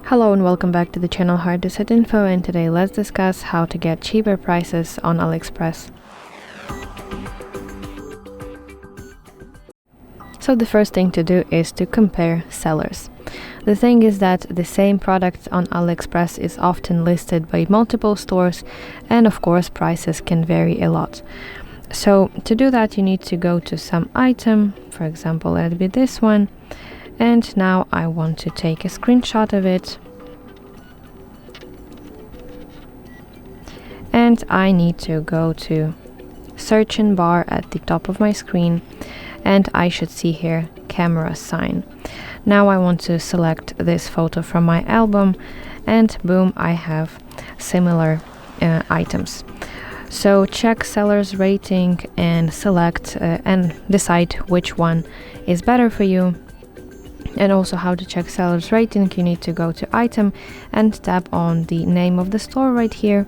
Hello and welcome back to the channel HardReset.Info, and today let's discuss how to get cheaper prices on AliExpress. So the first thing to do is to compare sellers. The thing is that the same product on AliExpress is often listed by multiple stores, and of course prices can vary a lot. So to do that you need to go to some item, for example let it be this one, and now I want to take a screenshot of it. And I need to go to search in bar at the top of my screen, and I should see here camera sign. Now I want to select this photo from my album, and boom, I have similar items. So check seller's rating and select and decide which one is better for you. And also how to check seller's rating, you need to go to item and tap on the name of the store right here.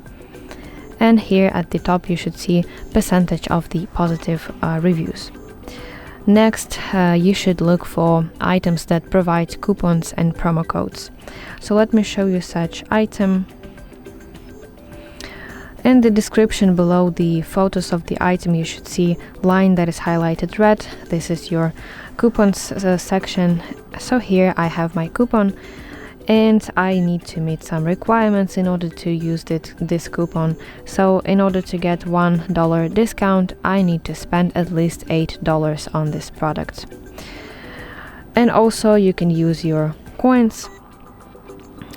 And here at the top you should see percentage of the positive reviews. Next, you should look for items that provide coupons and promo codes. So let me show you such item. In the description below the photos of the item you should see line that is highlighted red. This is your coupons section. So here I have my coupon, and I need to meet some requirements in order to use this coupon. So in order to get $1 discount, I need to spend at least $8 on this product. And also you can use your coins.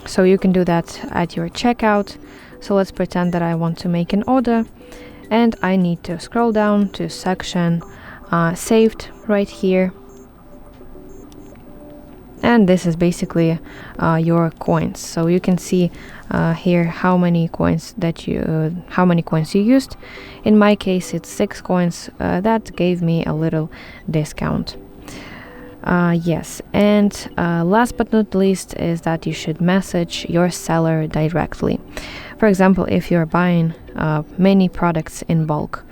So you can do that at your checkout. So let's pretend that I want to make an order, and I need to scroll down to section saved right here. And this is basically your coins. So you can see here how many coins you used. In my case it's 6 coins. That gave me a little discount. Yes, and last but not least is that you should message your seller directly. For example, if you're buying many products in bulk.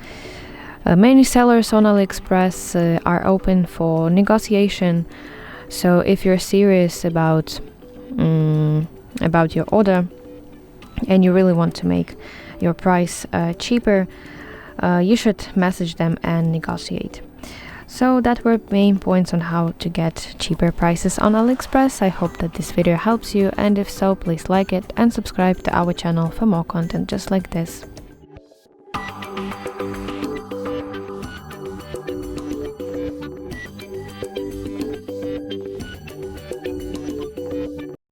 Many sellers on AliExpress are open for negotiation. So if you're serious about your order and you really want to make your price cheaper, you should message them and negotiate. So that were main points on how to get cheaper prices on AliExpress. I hope that this video helps you, and if so, please like it and subscribe to our channel for more content just like this.